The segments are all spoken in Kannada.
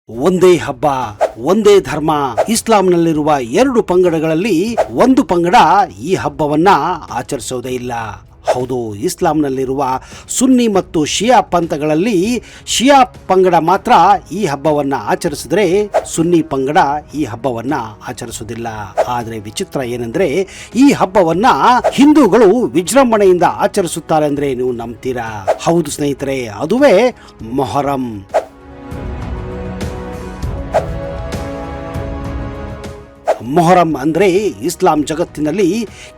ಒಂದೇ ಹಬ್ಬ, ಒಂದೇ ಧರ್ಮ. ಇಸ್ಲಾಂನಲ್ಲಿರುವ ಎರಡು ಪಂಗಡಗಳಲ್ಲಿ ಒಂದು ಪಂಗಡ ಈ ಹಬ್ಬವನ್ನ ಆಚರಿಸೋದೇ ಇಲ್ಲ. ಹೌದು, ಇಸ್ಲಾಂನಲ್ಲಿರುವ ಸುನ್ನಿ ಮತ್ತು ಶಿಯಾ ಪಂಥಗಳಲ್ಲಿ ಶಿಯಾ ಪಂಗಡ ಮಾತ್ರ ಈ ಹಬ್ಬವನ್ನ ಆಚರಿಸಿದ್ರೆ ಸುನ್ನಿ ಪಂಗಡ ಈ ಹಬ್ಬವನ್ನ ಆಚರಿಸುವುದಿಲ್ಲ. ಆದ್ರೆ ವಿಚಿತ್ರ ಏನಂದ್ರೆ ಈ ಹಬ್ಬವನ್ನ ಹಿಂದೂಗಳು ವಿಜೃಂಭಣೆಯಿಂದ ಆಚರಿಸುತ್ತಾರೆ ಅಂದ್ರೆ ನೀವು ನಂಬ್ತೀರಾ? ಹೌದು ಸ್ನೇಹಿತರೆ, ಅದುವೇ ಮೊಹರಂ. ಮೊಹರಂ ಅಂದ್ರೆ ಇಸ್ಲಾಂ ಜಗತ್ತಿನಲ್ಲಿ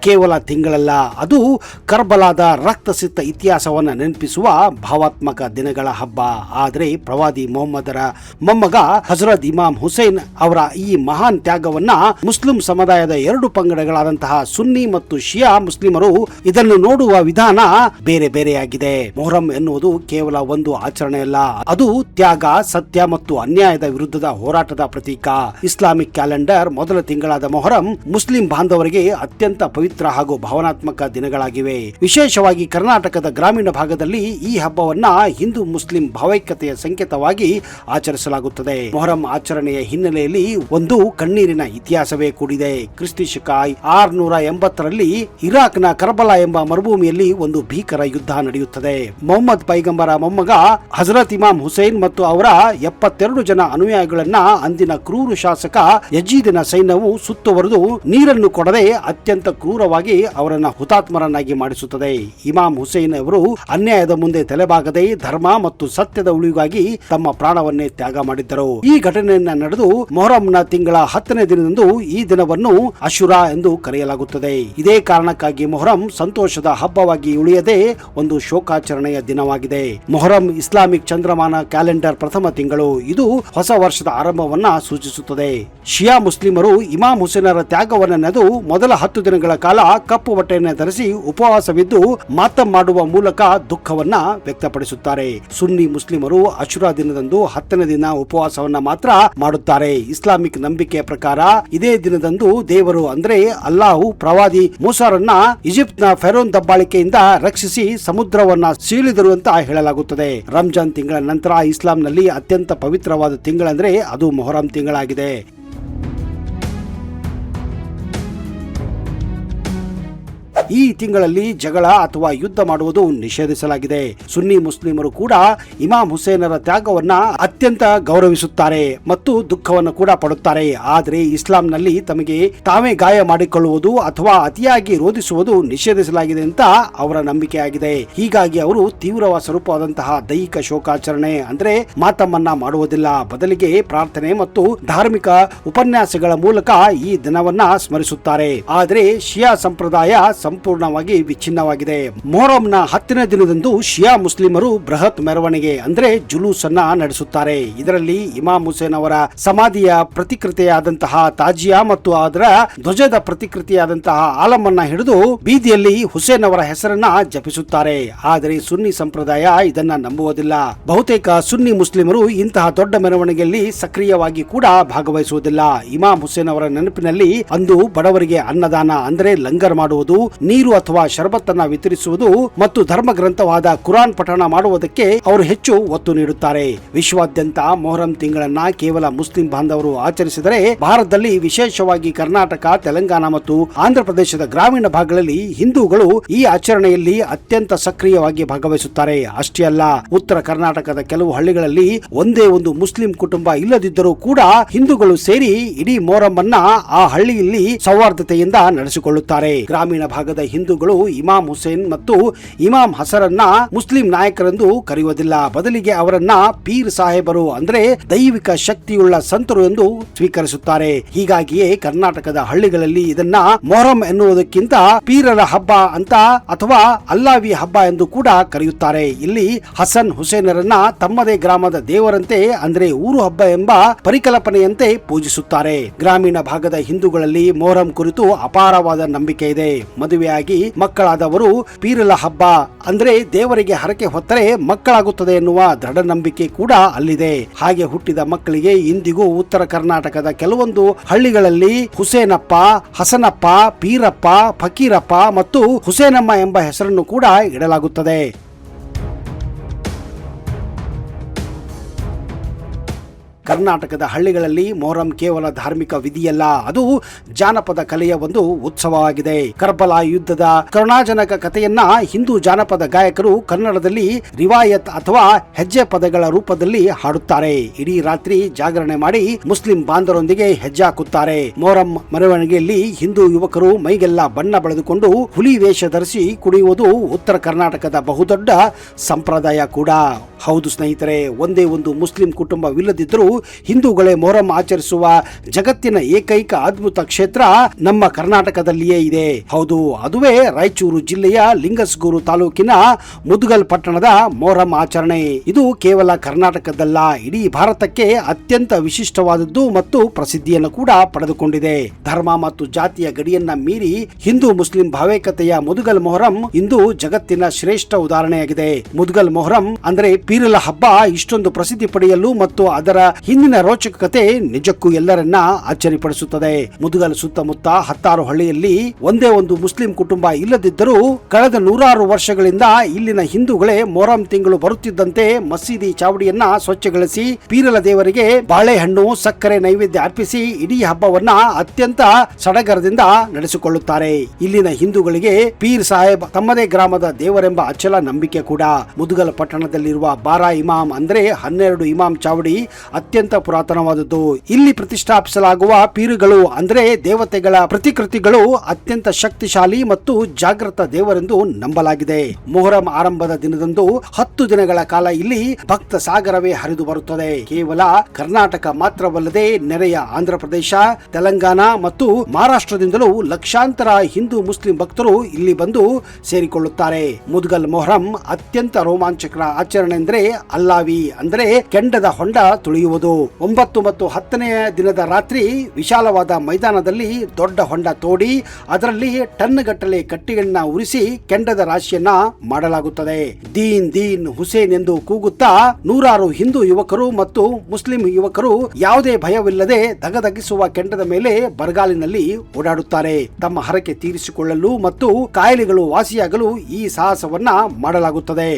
ಕೇವಲ ತಿಂಗಳಲ್ಲ, ಅದು ಕರ್ಬಲಾದ ರಕ್ತಸಿಕ್ತ ಇತಿಹಾಸವನ್ನು ನೆನಪಿಸುವ ಭಾವಾತ್ಮಕ ದಿನಗಳ ಹಬ್ಬ. ಆದರೆ ಪ್ರವಾದಿ ಮೊಹಮ್ಮದರ ಮೊಮ್ಮಗ ಹಜರತ್ ಇಮಾಮ್ ಹುಸೇನ್ ಅವರ ಈ ಮಹಾನ್ ತ್ಯಾಗವನ್ನ ಮುಸ್ಲಿಂ ಸಮುದಾಯದ ಎರಡು ಪಂಗಡಗಳಾದಂತಹ ಸುನ್ನಿ ಮತ್ತು ಶಿಯಾ ಮುಸ್ಲಿಮರು ಇದನ್ನು ನೋಡುವ ವಿಧಾನ ಬೇರೆ ಬೇರೆಯಾಗಿದೆ. ಮೊಹರಂ ಎನ್ನುವುದು ಕೇವಲ ಒಂದು ಆಚರಣೆಯಲ್ಲ, ಅದು ತ್ಯಾಗ, ಸತ್ಯ ಮತ್ತು ಅನ್ಯಾಯದ ವಿರುದ್ಧದ ಹೋರಾಟದ ಪ್ರತೀಕ. ಇಸ್ಲಾಮಿಕ್ ಕ್ಯಾಲೆಂಡರ್ ಮೊದಲ ತಿಂಗಳಾದ ಮೊಹರಂ ಮುಸ್ಲಿಂ ಬಾಂಧವರಿಗೆ ಅತ್ಯಂತ ಪವಿತ್ರ ಹಾಗೂ ಭಾವನಾತ್ಮಕ ದಿನಗಳಾಗಿವೆ. ವಿಶೇಷವಾಗಿ ಕರ್ನಾಟಕದ ಗ್ರಾಮೀಣ ಭಾಗದಲ್ಲಿ ಈ ಹಬ್ಬವನ್ನ ಹಿಂದೂ ಮುಸ್ಲಿಂ ಭಾವೈಕ್ಯತೆಯ ಸಂಕೇತವಾಗಿ ಆಚರಿಸಲಾಗುತ್ತದೆ. ಮೊಹರಂ ಆಚರಣೆಯ ಹಿನ್ನೆಲೆಯಲ್ಲಿ ಒಂದು ಕಣ್ಣೀರಿನ ಇತಿಹಾಸವೇ ಕೂಡಿದೆ. ಕ್ರಿಸ್ತಿ ಶಕ 680ರಲ್ಲಿ ಇರಾಕ್ನ ಕರ್ಬಲಾ ಎಂಬ ಮರುಭೂಮಿಯಲ್ಲಿ ಒಂದು ಭೀಕರ ಯುದ್ಧ ನಡೆಯುತ್ತದೆ. ಮೊಹಮ್ಮದ್ ಪೈಗಂಬರ ಮೊಮ್ಮಗ ಹಜರತ್ ಇಮಾಮ್ ಹುಸೇನ್ ಮತ್ತು ಅವರ 72 ಜನ ಅನುಯಾಯಿಗಳನ್ನ ಅಂದಿನ ಕ್ರೂರ ಶಾಸಕ ಯಜೀದಿನ ಸೈನ್ಯವು ಸುತ್ತುವರೆದು ನೀರನ್ನು ಕೊಡದೆ ಅತ್ಯಂತ ಕ್ರೂರವಾಗಿ ಅವರನ್ನ ಹುತಾತ್ಮರನ್ನಾಗಿ ಮಾಡಿಸುತ್ತದೆ. ಇಮಾಮ್ ಹುಸೇನ್ ಅವರು ಅನ್ಯಾಯದ ಮುಂದೆ ತಲೆಬಾಗದೆ ಧರ್ಮ ಮತ್ತು ಸತ್ಯದ ಉಳಿಗಾಗಿ ತಮ್ಮ ಪ್ರಾಣವನ್ನೇ ತ್ಯಾಗ ಮಾಡಿದ್ದರು. ಈ ಘಟನೆಯನ್ನ ನಡೆದು ಮೊಹರಂನ ತಿಂಗಳ 10ನೇ ದಿನದಂದು ಈ ದಿನವನ್ನು ಅಶುರಾ ಎಂದು ಕರೆಯಲಾಗುತ್ತದೆ. ಇದೇ ಕಾರಣಕ್ಕಾಗಿ ಮೊಹರಂ ಸಂತೋಷದ ಹಬ್ಬವಾಗಿ ಉಳಿಯದೆ ಒಂದು ಶೋಕಾಚರಣೆಯ ದಿನವಾಗಿದೆ. ಮೊಹರಂ ಇಸ್ಲಾಮಿಕ್ ಚಂದ್ರಮಾನ ಕ್ಯಾಲೆಂಡರ್ ಪ್ರಥಮ ತಿಂಗಳು. ಇದು ಹೊಸ ವರ್ಷದ ಆರಂಭವನ್ನ ಸೂಚಿಸುತ್ತದೆ. ಶಿಯಾ ಮುಸ್ಲಿಮರು ಇಮಾಮ್ ಹುಸೇನರ ತ್ಯಾಗವನ್ನು ನೆನೆದು ಮೊದಲ 10 ದಿನಗಳ ಕಾಲ ಕಪ್ಪು ಬಟ್ಟೆಯನ್ನು ಧರಿಸಿ ಉಪವಾಸವಿದ್ದು ಮಾತಂ ಮಾಡುವ ಮೂಲಕ ದುಃಖವನ್ನ ವ್ಯಕ್ತಪಡಿಸುತ್ತಾರೆ. ಸುನ್ನಿ ಮುಸ್ಲಿಮರು ಅಶುರಾ ದಿನದಂದು 10ನೇ ದಿನ ಉಪವಾಸವನ್ನ ಮಾತ್ರ ಮಾಡುತ್ತಾರೆ. ಇಸ್ಲಾಮಿಕ್ ನಂಬಿಕೆಯ ಪ್ರಕಾರ ಇದೇ ದಿನದಂದು ದೇವರು ಅಂದ್ರೆ ಅಲ್ಲಾಹು ಪ್ರವಾದಿ ಮೂಸಾರನ್ನ ಈಜಿಪ್ಟ್ನ ಫೆರೋನ್ ದಬ್ಬಾಳಿಕೆಯಿಂದ ರಕ್ಷಿಸಿ ಸಮುದ್ರವನ್ನ ಸೀಳಿದರು ಅಂತ ಹೇಳಲಾಗುತ್ತದೆ. ರಂಜಾನ್ ತಿಂಗಳ ನಂತರ ಇಸ್ಲಾಂನಲ್ಲಿ ಅತ್ಯಂತ ಪವಿತ್ರವಾದ ತಿಂಗಳಂದ್ರೆ ಅದು ಮೊಹರಂ ತಿಂಗಳಾಗಿದೆ. ಈ ತಿಂಗಳಲ್ಲಿ ಜಗಳ ಅಥವಾ ಯುದ್ಧ ಮಾಡುವುದು ನಿಷೇಧಿಸಲಾಗಿದೆ. ಸುನ್ನಿ ಮುಸ್ಲಿಮರು ಕೂಡ ಇಮಾಮ್ ಹುಸೇನರ ತ್ಯಾಗವನ್ನ ಅತ್ಯಂತ ಗೌರವಿಸುತ್ತಾರೆ ಮತ್ತು ದುಃಖವನ್ನು ಕೂಡ ಪಡುತ್ತಾರೆ. ಆದರೆ ಇಸ್ಲಾಂನಲ್ಲಿ ತಮಗೆ ತಾವೇ ಗಾಯ ಮಾಡಿಕೊಳ್ಳುವುದು ಅಥವಾ ಅತಿಯಾಗಿ ರೋಧಿಸುವುದು ನಿಷೇಧಿಸಲಾಗಿದೆ ಅಂತ ಅವರ ನಂಬಿಕೆಯಾಗಿದೆ. ಹೀಗಾಗಿ ಅವರು ತೀವ್ರ ಸ್ವರೂಪವಾದಂತಹ ದೈಹಿಕ ಶೋಕಾಚರಣೆ ಅಂದ್ರೆ ಮಾತಮ್ಮನ್ನ ಮಾಡುವುದಿಲ್ಲ. ಬದಲಿಗೆ ಪ್ರಾರ್ಥನೆ ಮತ್ತು ಧಾರ್ಮಿಕ ಉಪನ್ಯಾಸಗಳ ಮೂಲಕ ಈ ದಿನವನ್ನ ಸ್ಮರಿಸುತ್ತಾರೆ. ಆದರೆ ಶಿಯಾ ಸಂಪ್ರದಾಯ ಸಂಪೂರ್ಣವಾಗಿ ವಿಚ್ಛಿನ್ನವಾಗಿದೆ. ಮೊಹರಂನ 10ನೇ ದಿನದಂದು ಶಿಯಾ ಮುಸ್ಲಿಮರು ಬೃಹತ್ ಮೆರವಣಿಗೆ ಅಂದ್ರೆ ಜುಲೂಸ್ ಅನ್ನ ನಡೆಸುತ್ತಾರೆ. ಇದರಲ್ಲಿ ಇಮಾಮ್ ಹುಸೇನ್ ಅವರ ಸಮಾಧಿಯ ಪ್ರತಿಕೃತಿಯಾದಂತಹ ತಾಜಿಯಾ ಮತ್ತು ಅದರ ಧ್ವಜದ ಪ್ರತಿಕೃತಿಯಾದಂತಹ ಆಲಮನ್ನ ಹಿಡಿದು ಬೀದಿಯಲ್ಲಿ ಹುಸೇನ್ ಅವರ ಹೆಸರನ್ನ ಜಪಿಸುತ್ತಾರೆ. ಆದರೆ ಸುನ್ನಿ ಸಂಪ್ರದಾಯ ಇದನ್ನ ನಂಬುವುದಿಲ್ಲ. ಬಹುತೇಕ ಸುನ್ನಿ ಮುಸ್ಲಿಮರು ಇಂತಹ ದೊಡ್ಡ ಮೆರವಣಿಗೆಯಲ್ಲಿ ಸಕ್ರಿಯವಾಗಿ ಕೂಡ ಭಾಗವಹಿಸುವುದಿಲ್ಲ. ಇಮಾಮ್ ಹುಸೇನ್ ಅವರ ನೆನಪಿನಲ್ಲಿ ಅಂದು ಬಡವರಿಗೆ ಅನ್ನದಾನ ಅಂದ್ರೆ ಲಂಗರ್ ಮಾಡುವುದು, ನೀರು ಅಥವಾ ಶರಬತ್ತನ್ನ ವಿತರಿಸುವುದು ಮತ್ತು ಧರ್ಮ ಗ್ರಂಥವಾದ ಕುರಾನ್ ಪಠಣ ಮಾಡುವುದಕ್ಕೆ ಅವರು ಹೆಚ್ಚು ಒತ್ತು ನೀಡುತ್ತಾರೆ. ವಿಶ್ವಾದ್ಯಂತ ಮೊಹರಂ ತಿಂಗಳನ್ನ ಕೇವಲ ಮುಸ್ಲಿಂ ಬಾಂಧವರು ಆಚರಿಸಿದರೆ ಭಾರತದಲ್ಲಿ ವಿಶೇಷವಾಗಿ ಕರ್ನಾಟಕ, ತೆಲಂಗಾಣ ಮತ್ತು ಆಂಧ್ರ ಪ್ರದೇಶದ ಗ್ರಾಮೀಣ ಭಾಗಗಳಲ್ಲಿ ಹಿಂದೂಗಳು ಈ ಆಚರಣೆಯಲ್ಲಿ ಅತ್ಯಂತ ಸಕ್ರಿಯವಾಗಿ ಭಾಗವಹಿಸುತ್ತಾರೆ. ಅಷ್ಟೇ ಅಲ್ಲ, ಉತ್ತರ ಕರ್ನಾಟಕದ ಕೆಲವು ಹಳ್ಳಿಗಳಲ್ಲಿ ಒಂದೇ ಒಂದು ಮುಸ್ಲಿಂ ಕುಟುಂಬ ಇಲ್ಲದಿದ್ದರೂ ಕೂಡ ಹಿಂದೂಗಳು ಸೇರಿ ಇಡೀ ಮೊಹರಂ ಅನ್ನ ಆ ಹಳ್ಳಿಯಲ್ಲಿ ಸೌಹಾರ್ದತೆಯಿಂದ ನಡೆಸಿಕೊಳ್ಳುತ್ತಾರೆ. ಗ್ರಾಮೀಣ ಭಾಗದ ಹಿಂದೂಗಳು ಇಮಾಮ್ ಹುಸೇನ್ ಮತ್ತು ಇಮಾಮ್ ಹಸರನ್ನ ಮುಸ್ಲಿಂ ನಾಯಕರೆಂದು ಕರೆಯುವುದಿಲ್ಲ. ಬದಲಿಗೆ ಅವರನ್ನ ಪೀರ್ ಸಾಹೇಬರು ಅಂದ್ರೆ ದೈವಿಕ ಶಕ್ತಿಯುಳ್ಳ ಸಂತರು ಎಂದು ಸ್ವೀಕರಿಸುತ್ತಾರೆ. ಹೀಗಾಗಿಯೇ ಕರ್ನಾಟಕದ ಹಳ್ಳಿಗಳಲ್ಲಿ ಇದನ್ನ ಮೊಹರಂ ಎನ್ನುವುದಕ್ಕಿಂತ ಪೀರರ ಹಬ್ಬ ಅಂತ ಅಥವಾ ಅಲ್ಲಾವಿ ಹಬ್ಬ ಎಂದು ಕೂಡ ಕರೆಯುತ್ತಾರೆ. ಇಲ್ಲಿ ಹಸನ್ ಹುಸೇನರನ್ನ ತಮ್ಮದೇ ಗ್ರಾಮದ ದೇವರಂತೆ ಅಂದ್ರೆ ಊರು ಹಬ್ಬ ಎಂಬ ಪರಿಕಲ್ಪನೆಯಂತೆ ಪೂಜಿಸುತ್ತಾರೆ. ಗ್ರಾಮೀಣ ಭಾಗದ ಹಿಂದೂಗಳಲ್ಲಿ ಮೊಹರಂ ಕುರಿತು ಅಪಾರವಾದ ನಂಬಿಕೆ ಇದೆ. ಮದುವೆಯಾಗಿ ಮಕ್ಕಳಾದವರು ಪೀರಲ ಹಬ್ಬ ಅಂದ್ರೆ ದೇವರಿಗೆ ಹರಕೆ ಹೊತ್ತರೆ ಮಕ್ಕಳಾಗುತ್ತದೆ ಎನ್ನುವ ದೃಢ ನಂಬಿಕೆ ಕೂಡ ಅಲ್ಲಿದೆ. ಹಾಗೆ ಹುಟ್ಟಿದ ಮಕ್ಕಳಿಗೆ ಇಂದಿಗೂ ಉತ್ತರ ಕರ್ನಾಟಕದ ಕೆಲವೊಂದು ಹಳ್ಳಿಗಳಲ್ಲಿ ಹುಸೇನಪ್ಪ, ಹಸನಪ್ಪ, ಪೀರಪ್ಪ, ಫಕೀರಪ್ಪ ಮತ್ತು ಹುಸೇನಮ್ಮ ಎಂಬ ಹೆಸರನ್ನು ಕೂಡ ಇಡಲಾಗುತ್ತದೆ. ಕರ್ನಾಟಕದ ಹಳ್ಳಿಗಳಲ್ಲಿ ಮೊಹರಂ ಕೇವಲ ಧಾರ್ಮಿಕ ವಿಧಿಯಲ್ಲ, ಅದು ಜಾನಪದ ಕಲೆಯ ಒಂದು ಉತ್ಸವವಾಗಿದೆ. ಕರ್ಬಲಾ ಯುದ್ಧದ ಕರುಣಾಜನಕ ಕಥೆಯನ್ನ ಹಿಂದೂ ಜಾನಪದ ಗಾಯಕರು ಕನ್ನಡದಲ್ಲಿ ರಿವಾಯತ್ ಅಥವಾ ಹೆಜ್ಜೆ ಪದಗಳ ರೂಪದಲ್ಲಿ ಹಾಡುತ್ತಾರೆ. ಇಡೀ ರಾತ್ರಿ ಜಾಗರಣೆ ಮಾಡಿ ಮುಸ್ಲಿಂ ಬಾಂಧವರೊಂದಿಗೆ ಹೆಜ್ಜೆ ಹಾಕುತ್ತಾರೆ. ಮೊಹರಂ ಮೆರವಣಿಗೆಯಲ್ಲಿ ಹಿಂದೂ ಯುವಕರು ಮೈಗೆಲ್ಲ ಬಣ್ಣ ಬಳಿದುಕೊಂಡು ಹುಲಿ ವೇಷ ಧರಿಸಿ ಕುಣಿಯುವುದು ಉತ್ತರ ಕರ್ನಾಟಕದ ಬಹುದೊಡ್ಡ ಸಂಪ್ರದಾಯ ಕೂಡ ಹೌದು ಸ್ನೇಹಿತರೆ. ಒಂದೇ ಒಂದು ಮುಸ್ಲಿಂ ಕುಟುಂಬವಿಲ್ಲದಿದ್ದರೂ ಹಿಂದೂಗಳೇ ಮೊಹರಂ ಆಚರಿಸುವ ಜಗತ್ತಿನ ಏಕೈಕ ಅದ್ಭುತ ಕ್ಷೇತ್ರ ನಮ್ಮ ಕರ್ನಾಟಕದಲ್ಲಿಯೇ ಇದೆ. ಹೌದು, ಅದುವೇ ರಾಯಚೂರು ಜಿಲ್ಲೆಯ ಲಿಂಗಸ್ಗೂರು ತಾಲೂಕಿನ ಮುದ್ಗಲ್ ಪಟ್ಟಣದ ಮೊಹರಂ ಆಚರಣೆ. ಇದು ಕೇವಲ ಕರ್ನಾಟಕದಲ್ಲ, ಇಡೀ ಭಾರತಕ್ಕೆ ಅತ್ಯಂತ ವಿಶಿಷ್ಟವಾದದ್ದು ಮತ್ತು ಪ್ರಸಿದ್ಧಿಯನ್ನು ಕೂಡ ಪಡೆದುಕೊಂಡಿದೆ. ಧರ್ಮ ಮತ್ತು ಜಾತಿಯ ಗಡಿಯನ್ನ ಮೀರಿ ಹಿಂದೂ ಮುಸ್ಲಿಂ ಭಾವೈಕ್ಯತೆಯ ಮುದ್ಗಲ್ ಮೊಹರಂ ಇಂದು ಜಗತ್ತಿನ ಶ್ರೇಷ್ಠ ಉದಾಹರಣೆಯಾಗಿದೆ. ಮುದ್ಗಲ್ ಮೊಹರಂ ಅಂದ್ರೆ ಪೀರಲ ಹಬ್ಬ ಇಷ್ಟೊಂದು ಪ್ರಸಿದ್ಧಿ ಪಡೆಯಲು ಮತ್ತು ಅದರ ಹಿಂದಿನ ರೋಚಕತೆ ನಿಜಕ್ಕೂ ಎಲ್ಲರನ್ನ ಅಚ್ಚರಿಪಡಿಸುತ್ತದೆ. ಮುದ್ಗಲ್ ಸುತ್ತಮುತ್ತ 10 ಹಳ್ಳಿಯಲ್ಲಿ ಒಂದೇ ಒಂದು ಮುಸ್ಲಿಂ ಕುಟುಂಬ ಇಲ್ಲದಿದ್ದರೂ ಕಳೆದ 100 ವರ್ಷಗಳಿಂದ ಇಲ್ಲಿನ ಹಿಂದೂಗಳೇ ಮೊಹರಂ ತಿಂಗಳು ಬರುತ್ತಿದ್ದಂತೆ ಮಸೀದಿ ಚಾವಡಿಯನ್ನ ಸ್ವಚ್ಛಗೊಳಿಸಿ ಪೀರಲ ದೇವರಿಗೆ ಬಾಳೆಹಣ್ಣು ಸಕ್ಕರೆ ನೈವೇದ್ಯ ಅರ್ಪಿಸಿ ಇಡೀ ಹಬ್ಬವನ್ನ ಅತ್ಯಂತ ಸಡಗರದಿಂದ ನಡೆಸಿಕೊಳ್ಳುತ್ತಾರೆ. ಇಲ್ಲಿನ ಹಿಂದೂಗಳಿಗೆ ಪೀರ್ ಸಾಹೇಬ್ ತಮ್ಮದೇ ಗ್ರಾಮದ ದೇವರೆಂಬ ಅಚಲ ನಂಬಿಕೆ ಕೂಡ. ಮುದ್ಗಲ್ ಪಟ್ಟಣದಲ್ಲಿರುವ ಬಾರಾ ಇಮಾಮ್ ಅಂದ್ರೆ 12 ಇಮಾಮ್ ಚಾವಡಿ ಅತ್ಯಂತ ಪುರಾತನವಾದದ್ದು. ಇಲ್ಲಿ ಪ್ರತಿಷ್ಠಾಪಿಸಲಾಗುವ ಪೀರುಗಳು ಅಂದ್ರೆ ದೇವತೆಗಳ ಪ್ರತಿಕೃತಿಗಳು ಅತ್ಯಂತ ಶಕ್ತಿಶಾಲಿ ಮತ್ತು ಜಾಗೃತ ದೇವರೆಂದು ನಂಬಲಾಗಿದೆ. ಮೊಹರಂ ಆರಂಭದ ದಿನದಂದು 10 ದಿನಗಳ ಕಾಲ ಇಲ್ಲಿ ಭಕ್ತ ಸಾಗರವೇ ಹರಿದು ಬರುತ್ತದೆ. ಕೇವಲ ಕರ್ನಾಟಕ ಮಾತ್ರವಲ್ಲದೆ ನೆರೆಯ ಆಂಧ್ರ ಪ್ರದೇಶ, ತೆಲಂಗಾಣ ಮತ್ತು ಮಹಾರಾಷ್ಟ್ರದಿಂದಲೂ ಲಕ್ಷಾಂತರ ಹಿಂದೂ ಮುಸ್ಲಿಂ ಭಕ್ತರು ಇಲ್ಲಿ ಬಂದು ಸೇರಿಕೊಳ್ಳುತ್ತಾರೆ. ಮುದ್ಗಲ್ ಮೊಹರಂ ಅತ್ಯಂತ ರೋಮಾಂಚಕರ ಆಚರಣೆ ಅಂದ್ರೆ ಅಲ್ಲಾವಿ ಅಂದ್ರೆ ಕೆಂಡದ ಹೊಂಡ ತುಳಿಯುವುದು. 9 ಮತ್ತು 10ನೇ ದಿನದ ರಾತ್ರಿ ವಿಶಾಲವಾದ ಮೈದಾನದಲ್ಲಿ ದೊಡ್ಡ ಹೊಂಡ ತೋಡಿ ಅದರಲ್ಲಿ ಟನ್ ಗಟ್ಟಲೆ ಕಟ್ಟಿಗೆಯನ್ನ ಉರಿಸಿ ಕೆಂಡದ ರಾಶಿಯನ್ನ ಮಾಡಲಾಗುತ್ತದೆ. ದೀನ್ ದೀನ್ ಹುಸೇನ್ ಎಂದು ಕೂಗುತ್ತಾ 100 ಹಿಂದೂ ಯುವಕರು ಮತ್ತು ಮುಸ್ಲಿಂ ಯುವಕರು ಯಾವುದೇ ಭಯವಿಲ್ಲದೆ ಧಗಧಗಿಸುವ ಕೆಂಡದ ಮೇಲೆ ಬರಗಾಲಿನಲ್ಲಿ ಓಡಾಡುತ್ತಾರೆ. ತಮ್ಮ ಹರಕೆ ತೀರಿಸಿಕೊಳ್ಳಲು ಮತ್ತು ಕಾಯಿಲೆಗಳು ವಾಸಿಯಾಗಲು ಈ ಸಾಹಸವನ್ನ ಮಾಡಲಾಗುತ್ತದೆ.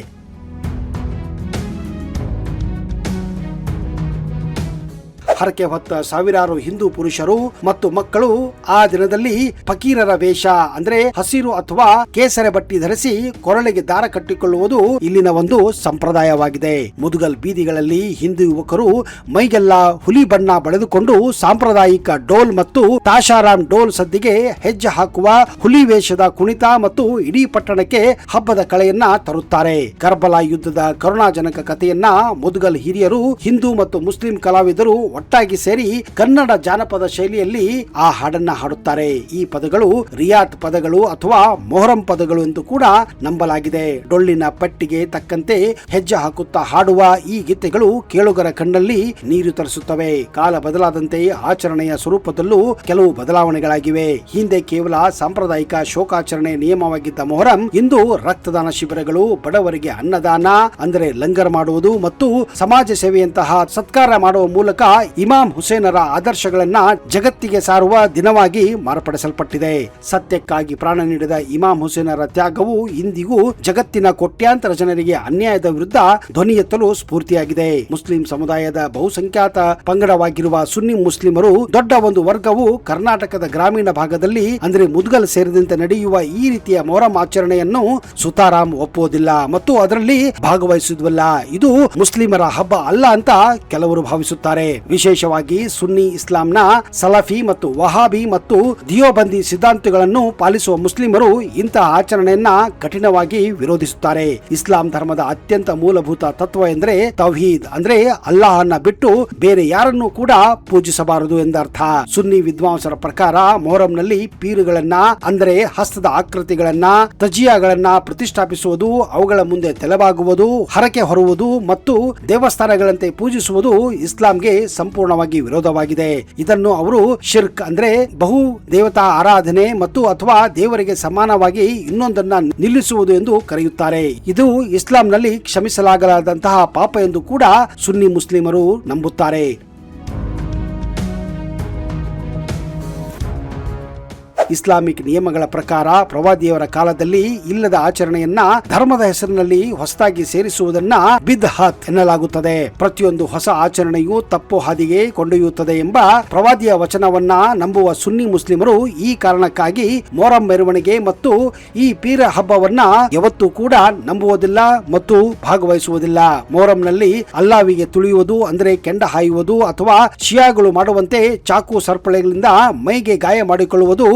ಹರಕೆ ಹೊತ್ತ ಸಾವಿರಾರು ಹಿಂದೂ ಪುರುಷರು ಮತ್ತು ಮಕ್ಕಳು ಆ ದಿನದಲ್ಲಿ ಫಕೀರರ ವೇಷ ಅಂದ್ರೆ ಹಸಿರು ಅಥವಾ ಕೇಸರೆ ಬಟ್ಟಿ ಧರಿಸಿ ಕೊರಳಿಗೆ ದಾರ ಕಟ್ಟಿಕೊಳ್ಳುವುದು ಇಲ್ಲಿನ ಒಂದು ಸಂಪ್ರದಾಯವಾಗಿದೆ. ಮುದ್ಗಲ್ ಬೀದಿಗಳಲ್ಲಿ ಹಿಂದೂ ಯುವಕರು ಮೈಗೆಲ್ಲ ಹುಲಿ ಬಣ್ಣ ಬಳಿದುಕೊಂಡು ಸಾಂಪ್ರದಾಯಿಕ ಡೋಲ್ ಮತ್ತು ತಾಶಾರಾಮ್ ಡೋಲ್ ಸದ್ದಿಗೆ ಹೆಜ್ಜೆ ಹಾಕುವ ಹುಲಿ ವೇಷದ ಕುಣಿತ ಮತ್ತು ಇಡೀ ಪಟ್ಟಣಕ್ಕೆ ಹಬ್ಬದ ಕಳೆಯನ್ನ ತರುತ್ತಾರೆ. ಕರ್ಬಲಾ ಯುದ್ಧದ ಕರುಣಾಜನಕ ಕಥೆಯನ್ನ ಮುದ್ಗಲ್ ಹಿರಿಯರು ಹಿಂದೂ ಮತ್ತು ಮುಸ್ಲಿಂ ಕಲಾವಿದರು ಒಟ್ಟಾಗಿ ಸೇರಿ ಕನ್ನಡ ಜಾನಪದ ಶೈಲಿಯಲ್ಲಿ ಆ ಹಾಡನ್ನ ಹಾಡುತ್ತಾರೆ. ಈ ಪದಗಳು ರಿಯಾತ್ ಪದಗಳು ಅಥವಾ ಮೊಹರಂ ಪದಗಳು ಎಂದು ಕೂಡ ನಂಬಲಾಗಿದೆ. ಡೊಳ್ಳಿನ ಪಟ್ಟಿಗೆ ತಕ್ಕಂತೆ ಹೆಜ್ಜೆ ಹಾಕುತ್ತಾ ಹಾಡುವ ಈ ಗೀತೆಗಳು ಕೇಳುಗರ ಕಣ್ಣಲ್ಲಿ ನೀರು ತರಿಸುತ್ತವೆ. ಕಾಲ ಬದಲಾದಂತೆ ಆಚರಣೆಯ ಸ್ವರೂಪದಲ್ಲೂ ಕೆಲವು ಬದಲಾವಣೆಗಳಾಗಿವೆ. ಹಿಂದೆ ಕೇವಲ ಸಾಂಪ್ರದಾಯಿಕ ಶೋಕಾಚರಣೆ ನಿಯಮವಾಗಿದ್ದ ಮೊಹರಂ ಇಂದು ರಕ್ತದಾನ ಶಿಬಿರಗಳು, ಬಡವರಿಗೆ ಅನ್ನದಾನ ಅಂದರೆ ಲಂಗರ್ ಮಾಡುವುದು ಮತ್ತು ಸಮಾಜ ಸೇವೆಯಂತಹ ಸತ್ಕಾರ ಮಾಡುವ ಮೂಲಕ ಇಮಾಮ್ ಹುಸೇನರ ಆದರ್ಶಗಳನ್ನ ಜಗತ್ತಿಗೆ ಸಾರುವ ದಿನವಾಗಿ ಮಾರ್ಪಡಿಸಲ್ಪಟ್ಟಿದೆ. ಸತ್ಯಕ್ಕಾಗಿ ಪ್ರಾಣ ನೀಡಿದ ಇಮಾಮ್ ಹುಸೇನರ ತ್ಯಾಗವು ಇಂದಿಗೂ ಜಗತ್ತಿನ ಕೋಟ್ಯಾಂತರ ಜನರಿಗೆ ಅನ್ಯಾಯದ ವಿರುದ್ಧ ಧ್ವನಿ ಎತ್ತಲು ಸ್ಫೂರ್ತಿಯಾಗಿದೆ. ಮುಸ್ಲಿಂ ಸಮುದಾಯದ ಬಹುಸಂಖ್ಯಾತ ಪಂಗಡವಾಗಿರುವ ಸುನ್ನಿ ಮುಸ್ಲಿಮರು ದೊಡ್ಡ ಒಂದು ವರ್ಗವು ಕರ್ನಾಟಕದ ಗ್ರಾಮೀಣ ಭಾಗದಲ್ಲಿ ಅಂದ್ರೆ ಮುದ್ಗಲ್ ಸೇರಿದಂತೆ ನಡೆಯುವ ಈ ರೀತಿಯ ಮೊಹರಂ ಆಚರಣೆಯನ್ನು ಸುತಾರಾಮ್ ಒಪ್ಪುವುದಿಲ್ಲ ಮತ್ತು ಅದರಲ್ಲಿ ಭಾಗವಹಿಸುವುದಿಲ್ಲ. ಇದು ಮುಸ್ಲಿಮರ ಹಬ್ಬ ಅಲ್ಲ ಅಂತ ಕೆಲವರು ಭಾವಿಸುತ್ತಾರೆ. ವಿಶೇಷವಾಗಿ ಸುನ್ನಿ ಇಸ್ಲಾಂನ ಸಲಫಿ ಮತ್ತು ವಹಾಬಿ ಮತ್ತು ದಿಯೋಬಂದಿ ಸಿದ್ಧಾಂತಗಳನ್ನು ಪಾಲಿಸುವ ಮುಸ್ಲಿಮರು ಇಂತಹ ಆಚರಣೆಯನ್ನ ಕಠಿಣವಾಗಿ ವಿರೋಧಿಸುತ್ತಾರೆ. ಇಸ್ಲಾಂ ಧರ್ಮದ ಅತ್ಯಂತ ಮೂಲಭೂತ ತತ್ವ ಎಂದರೆ ತೌಹೀದ್ ಅಂದ್ರೆ ಅಲ್ಲಾಹನ್ನ ಬಿಟ್ಟು ಬೇರೆ ಯಾರನ್ನೂ ಕೂಡ ಪೂಜಿಸಬಾರದು ಎಂದರ್ಥ. ಸುನ್ನಿ ವಿದ್ವಾಂಸರ ಪ್ರಕಾರ ಮೊಹರಂನಲ್ಲಿ ಪೀರುಗಳನ್ನ ಅಂದರೆ ಹಸ್ತದ ಆಕೃತಿಗಳನ್ನ ತಜಿಯಾಗಳನ್ನ ಪ್ರತಿಷ್ಠಾಪಿಸುವುದು, ಅವುಗಳ ಮುಂದೆ ತಲೆಬಾಗುವುದು, ಹರಕೆ ಹೊರುವುದು ಮತ್ತು ದೇವಸ್ಥಾನಗಳಂತೆ ಪೂಜಿಸುವುದು ಇಸ್ಲಾಂಗೆ ಸಂಪೂರ್ಣವಾಗಿ ವಿರೋಧವಾಗಿದೆ. ಇದನ್ನು ಅವರು ಶಿರ್ಕ್ ಅಂದ್ರೆ ಬಹು ದೇವತಾ ಆರಾಧನೆ ಮತ್ತು ಅಥವಾ ದೇವರಿಗೆ ಸಮಾನವಾಗಿ ಇನ್ನೊಂದನ್ನ ನಿಲ್ಲಿಸುವುದು ಎಂದು ಕರೆಯುತ್ತಾರೆ. ಇದು ಇಸ್ಲಾಂನಲ್ಲಿ ಕ್ಷಮಿಸಲಾಗದಂತಹ ಪಾಪ ಎಂದು ಕೂಡ ಸುನ್ನಿ ಮುಸ್ಲಿಮರು ನಂಬುತ್ತಾರೆ. ಇಸ್ಲಾಮಿಕ್ ನಿಯಮಗಳ ಪ್ರಕಾರ ಪ್ರವಾದಿಯವರ ಕಾಲದಲ್ಲಿ ಇಲ್ಲದ ಆಚರಣೆಯನ್ನ ಧರ್ಮದ ಹೆಸರಿನಲ್ಲಿ ಹೊಸದಾಗಿ ಸೇರಿಸುವುದನ್ನ ಬಿದ್ಅತ್ ಎನ್ನಲಾಗುತ್ತದೆ. ಪ್ರತಿಯೊಂದು ಹೊಸ ಆಚರಣೆಯು ತಪ್ಪು ಹಾದಿಗೆ ಕೊಂಡೊಯ್ಯುತ್ತದೆ ಎಂಬ ಪ್ರವಾದಿಯ ವಚನವನ್ನ ನಂಬುವ ಸುನ್ನಿ ಮುಸ್ಲಿಮರು ಈ ಕಾರಣಕ್ಕಾಗಿ ಮೊಹರಂ ಮೆರವಣಿಗೆ ಮತ್ತು ಈ ಪೀರ ಹಬ್ಬವನ್ನ ಯಾವತ್ತೂ ಕೂಡ ನಂಬುವುದಿಲ್ಲ ಮತ್ತು ಭಾಗವಹಿಸುವುದಿಲ್ಲ. ಮೊಹರಂನಲ್ಲಿ ಅಲ್ಲಾವಿಗೆ ತುಳಿಯುವುದು ಅಂದ್ರೆ ಕೆಂಡ ಹಾಯುವುದು ಅಥವಾ ಶಿಯಾಗಳು ಮಾಡುವಂತೆ ಚಾಕು ಸರ್ಪಳೆಗಳಿಂದ ಮೈಗೆ ಗಾಯ ಮಾಡಿಕೊಳ್ಳುವುದು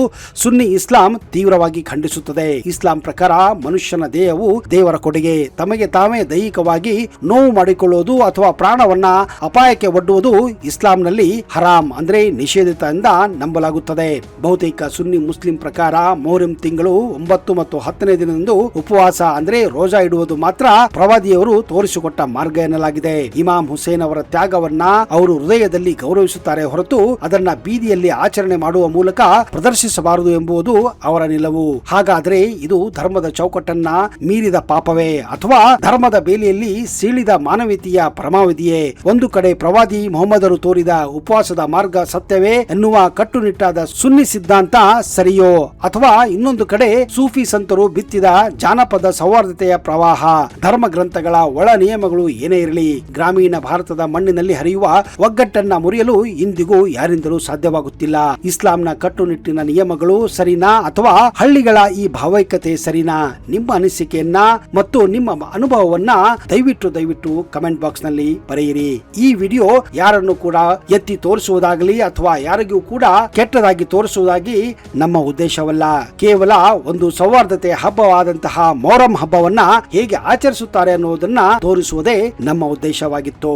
ಸುನ್ನಿ ಇಸ್ಲಾಂ ತೀವ್ರವಾಗಿ ಖಂಡಿಸುತ್ತದೆ. ಇಸ್ಲಾಂ ಪ್ರಕಾರ ಮನುಷ್ಯನ ದೇಹವು ದೇವರ ಕೊಡುಗೆ. ತಮಗೆ ತಾವೇ ದೈಹಿಕವಾಗಿ ನೋವು ಮಾಡಿಕೊಳ್ಳುವುದು ಅಥವಾ ಪ್ರಾಣವನ್ನ ಅಪಾಯಕ್ಕೆ ಒಡ್ಡುವುದು ಇಸ್ಲಾಂನಲ್ಲಿ ಹರಾಮ್ ಅಂದ್ರೆ ನಿಷೇಧಿತ ಎಂದ ನಂಬಲಾಗುತ್ತದೆ. ಬಹುತೇಕ ಸುನ್ನಿ ಮುಸ್ಲಿಂ ಪ್ರಕಾರ ಮೊಹರಂ ತಿಂಗಳು 9 ಮತ್ತು 10ನೇ ದಿನದಂದು ಉಪವಾಸ ಅಂದ್ರೆ ರೋಜಾ ಇಡುವುದು ಮಾತ್ರ ಪ್ರವಾದಿಯವರು ತೋರಿಸಿಕೊಟ್ಟ ಮಾರ್ಗ ಎನ್ನಲಾಗಿದೆ. ಇಮಾಮ್ ಹುಸೇನ್ ಅವರ ತ್ಯಾಗವನ್ನ ಅವರು ಹೃದಯದಲ್ಲಿ ಗೌರವಿಸುತ್ತಾರೆ ಹೊರತು ಅದನ್ನ ಬೀದಿಯಲ್ಲಿ ಆಚರಣೆ ಮಾಡುವ ಮೂಲಕ ಪ್ರದರ್ಶಿಸಬಾರದು ಎಂಬುದು ಅವರ ನಿಲುವು. ಹಾಗಾದ್ರೆ ಇದು ಧರ್ಮದ ಚೌಕಟ್ಟನ್ನ ಮೀರಿದ ಪಾಪವೇ ಅಥವಾ ಧರ್ಮದ ಬೇಲಿಯಲ್ಲಿ ಸೀಳಿದ ಮಾನವೀಯತೆಯ ಪರಮಾವಧಿಯೇ? ಒಂದು ಕಡೆ ಪ್ರವಾದಿ ಮೊಹಮ್ಮದರು ತೋರಿದ ಉಪವಾಸದ ಮಾರ್ಗ ಸತ್ಯವೇ ಎನ್ನುವ ಕಟ್ಟುನಿಟ್ಟಾದ ಸುನ್ನಿ ಸಿದ್ಧಾಂತ ಸರಿಯೋ, ಅಥವಾ ಇನ್ನೊಂದು ಕಡೆ ಸೂಫಿ ಸಂತರು ಬಿತ್ತಿದ ಜಾನಪದ ಸೌಹಾರ್ದತೆಯ ಪ್ರವಾಹ? ಧರ್ಮ ಗ್ರಂಥಗಳ ಒಳ ನಿಯಮಗಳು ಏನೇ ಇರಲಿ, ಗ್ರಾಮೀಣ ಭಾರತದ ಮಣ್ಣಿನಲ್ಲಿ ಹರಿಯುವ ಒಗ್ಗಟ್ಟನ್ನ ಮುರಿಯಲು ಇಂದಿಗೂ ಯಾರಿಂದಲೂ ಸಾಧ್ಯವಾಗುತ್ತಿಲ್ಲ. ಇಸ್ಲಾಂನ ಕಟ್ಟುನಿಟ್ಟಿನ ನಿಯಮಗಳು ಸರಿನಾ ಅಥವಾ ಹಳ್ಳಿಗಳ ಈ ಭಾವೈಕ್ಯತೆ ಸರಿನಾ? ನಿಮ್ಮ ಅನಿಸಿಕೆಯನ್ನ ಮತ್ತು ನಿಮ್ಮ ಅನುಭವವನ್ನ ದಯವಿಟ್ಟು ಕಮೆಂಟ್ ಬಾಕ್ಸ್ ನಲ್ಲಿ ಬರೆಯಿರಿ. ಈ ವಿಡಿಯೋ ಯಾರನ್ನು ಕೂಡ ಎತ್ತಿ ತೋರಿಸುವುದಾಗಲಿ ಅಥವಾ ಯಾರಿಗೂ ಕೂಡ ಕೆಟ್ಟದಾಗಿ ತೋರಿಸುವುದಾಗಿ ನಮ್ಮ ಉದ್ದೇಶವಲ್ಲ. ಕೇವಲ ಒಂದು ಸೌಹಾರ್ದತೆ ಹಬ್ಬವಾದಂತಹ ಮೊಹರಂ ಹಬ್ಬವನ್ನ ಹೇಗೆ ಆಚರಿಸುತ್ತಾರೆ ಅನ್ನುವುದನ್ನ ತೋರಿಸುವುದೇ ನಮ್ಮ ಉದ್ದೇಶವಾಗಿತ್ತು.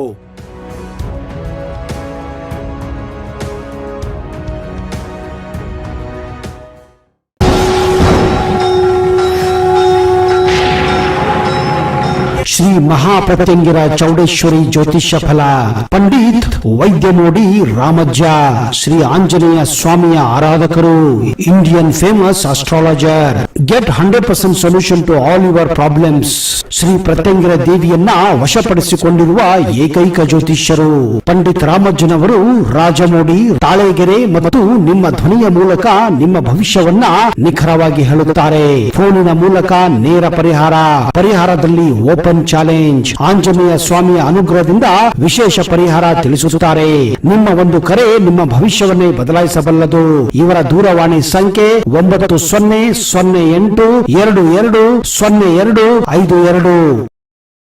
ಶ್ರೀ ಮಹಾಪ್ರತ್ಯಂಗಿರ ಚೌಡೇಶ್ವರಿ ಜ್ಯೋತಿಷ್ಯ ಫಲ, ಪಂಡಿತ್ ವೈದ್ಯಮೋಡಿ ರಾಮಜ್ಜ, ಶ್ರೀ ಆಂಜನೇಯ ಸ್ವಾಮಿಯ ಆರಾಧಕರು, Indian famous astrologer. Get 100% solution to all your problems. Shri Pratyangira ದೇವಿಯನ್ನ ವಶಪಡಿಸಿಕೊಂಡಿರುವ ಏಕೈಕ ಜ್ಯೋತಿಷ್ಯರು ಪಂಡಿತ್ ರಾಮಜ್ಜನವರು ರಾಜಮೋಡಿ, ತಾಳೆಗೆರೆ ಮತ್ತು ನಿಮ್ಮ ಧ್ವನಿಯ ಮೂಲಕ ನಿಮ್ಮ ಭವಿಷ್ಯವನ್ನ ನಿಖರವಾಗಿ ಹೇಳುತ್ತಾರೆ. ಫೋನಿನ ಮೂಲಕ ನೇರ ಪರಿಹಾರದಲ್ಲಿ ಓಪನ್ ಚಾಲೆಂಜ್. ಆಂಜನೇಯ ಸ್ವಾಮಿಯ ಅನುಗ್ರಹದಿಂದ ವಿಶೇಷ ಪರಿಹಾರ ತಿಳಿಸುತ್ತಾರೆ. ನಿಮ್ಮ ಒಂದು ಕರೆ ನಿಮ್ಮ ಭವಿಷ್ಯವನ್ನೇ ಬದಲಾಯಿಸಬಲ್ಲದು. ಇವರ ದೂರವಾಣಿ ಸಂಖ್ಯೆ 9008220252.